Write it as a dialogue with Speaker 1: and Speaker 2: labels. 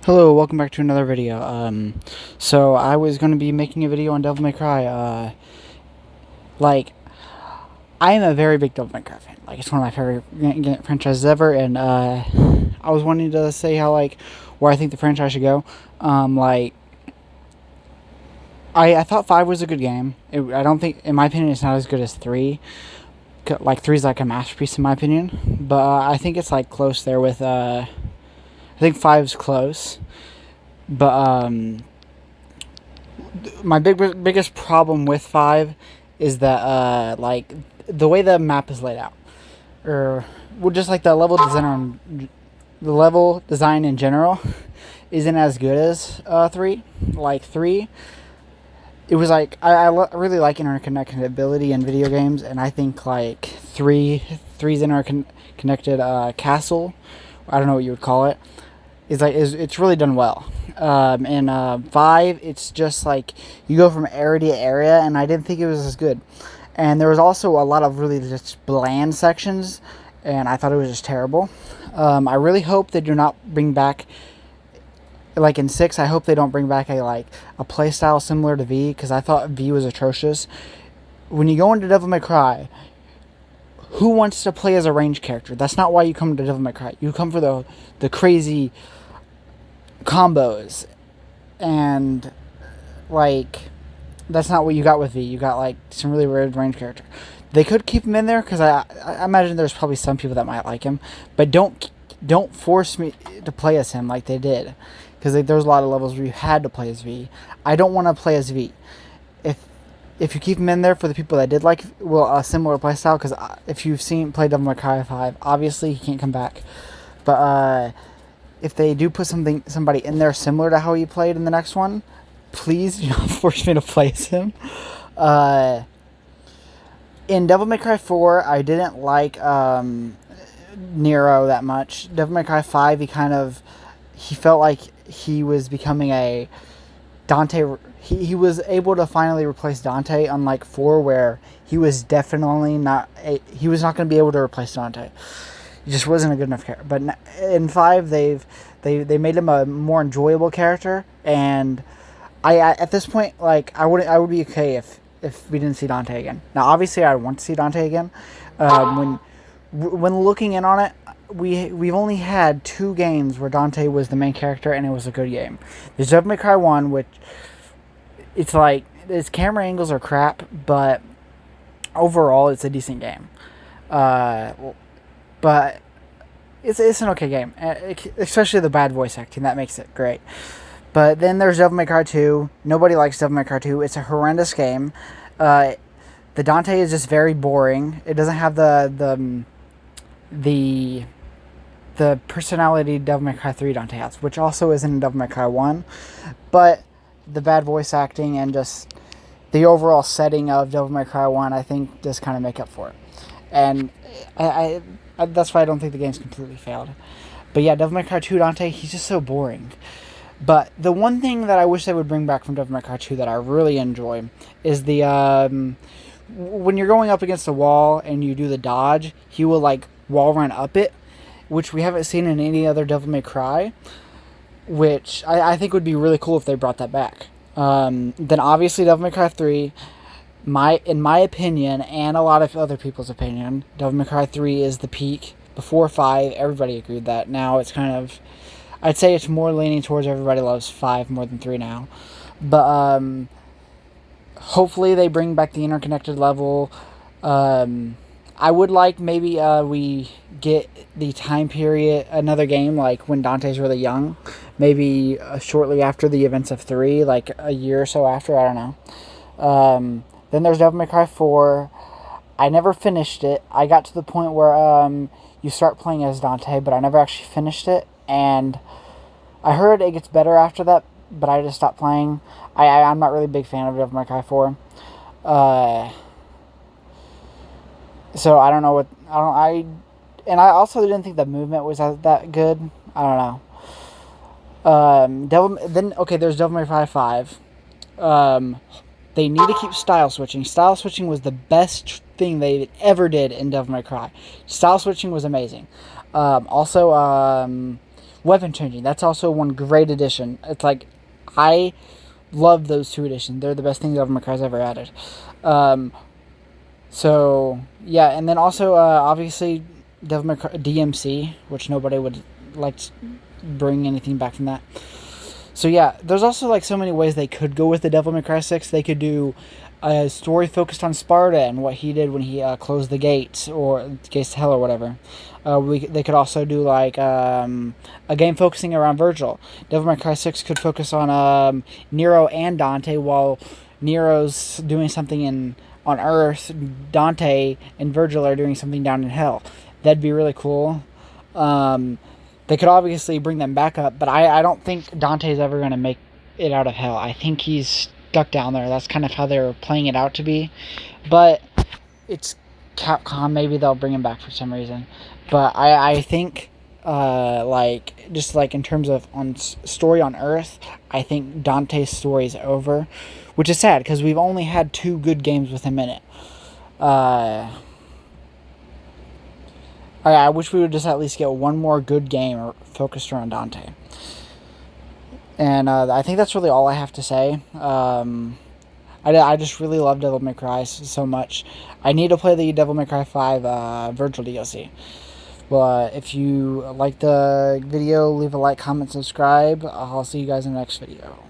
Speaker 1: Hello, welcome back to another video. So I was going to be making a video on Devil May Cry. I am a very big Devil May Cry fan. Like, it's one of my favorite franchises ever, and I was wanting to say how, where I think the franchise should go. I thought 5 was a good game. I don't think, in my opinion, it's not as good as 3. 3 is like a masterpiece in my opinion, but I think it's close there with I think 5's close, but my biggest problem with 5 is that the way the map is laid out, or just the level design in general isn't as good as 3. 3, it was I really like interconnectability in video games, and I think 3's interconnected castle, I don't know what you would call it, it's really done well. And 5, it's just you go from area to area, and I didn't think it was as good. And there was also a lot of really just bland sections, and I thought it was just terrible. I really hope they do not bring back, in 6, I hope they don't bring back a playstyle similar to V, because I thought V was atrocious. When you go into Devil May Cry, who wants to play as a ranged character? That's not why you come to Devil May Cry. You come for the crazy combos, and that's not what you got with V. You got some really weird ranged character. They could keep him in there, because I imagine there's probably some people that might like him, but don't force me to play as him like they did, because there's a lot of levels where you had to play as V. I don't want to play as V. If you keep him in there for the people that did a similar playstyle, because if you've play Devil May Cry 5, obviously he can't come back. But if they do put somebody in there similar to how he played in the next one, please do not force me to play as him. In Devil May Cry 4, I didn't like Nero that much. Devil May Cry 5, he felt like he was becoming a Dante. He was able to finally replace Dante, unlike 4, where he was definitely not. He was not going to be able to replace Dante. He just wasn't a good enough character. But in 5, they made him a more enjoyable character, and I at this point, I would be okay if we didn't see Dante again. Now, obviously, I want to see Dante again. When looking in on it, we've only had 2 games where Dante was the main character, and it was a good game. There's Devil May Cry 1, which its camera angles are crap, but overall it's a decent game. But it's an okay game, especially the bad voice acting, that makes it great. But then there's Devil May Cry 2. Nobody likes Devil May Cry 2. It's a horrendous game. The Dante is just very boring. It doesn't have the personality Devil May Cry 3 Dante has, which also isn't in Devil May Cry 1. But the bad voice acting and just the overall setting of Devil May Cry 1, I think, just kind of make up for it. And I that's why I don't think the game's completely failed. But yeah, Devil May Cry 2 Dante, he's just so boring. But the one thing that I wish they would bring back from Devil May Cry 2 that I really enjoy is the when you're going up against a wall and you do the dodge, he will wall run up it, which we haven't seen in any other Devil May Cry, which I think would be really cool if they brought that back. Then obviously Devil May Cry 3, in my opinion, and a lot of other people's opinion, Devil May Cry 3 is the peak. Before 5, everybody agreed that. Now it's I'd say it's more leaning towards everybody loves 5 more than 3 now. But hopefully they bring back the interconnected level. I would like maybe we get the time period, another game when Dante's really young, maybe shortly after the events of 3, a year or so after, I don't know. Then there's Devil May Cry 4. I never finished it. I got to the point where you start playing as Dante, but I never actually finished it, and I heard it gets better after that, but I just stopped playing. I'm not really a big fan of Devil May Cry 4. So I don't know and I also didn't think the movement was that good. I don't know. There's Devil May Cry 5. They need to keep style switching. Style switching was the best thing they ever did in Devil May Cry. Style switching was amazing. Also, weapon changing. That's also one great addition. It's like, I love those 2 additions. They're the best things Devil May Cry's ever added. So yeah, and then also obviously Devil May Cry DMC, which nobody would like to bring anything back from that. So yeah, there's also like so many ways they could go with the Devil May Cry 6. They could do a story focused on Sparta and what he did when he closed the gates or gates to hell or whatever. They could also do like a game focusing around Virgil. Devil May Cry 6 could focus on Nero and Dante, while Nero's doing something on Earth. Dante and Virgil are doing something down in hell. That'd be really cool. They could obviously bring them back up, but I don't think Dante's ever going to make it out of hell. I think he's stuck down there. That's kind of how they're playing it out to be. But it's Capcom. Maybe they'll bring him back for some reason. But I think, just like in terms of on story on Earth, I think Dante's story is over, which is sad because we've only had 2 good games with him in it. I wish we would just at least get one more good game focused around Dante. And I think that's really all I have to say. I just really love Devil May Cry so much. I need to play the Devil May Cry 5 Virgil DLC. Well, if you like the video, leave a like, comment, subscribe. I'll see you guys in the next video.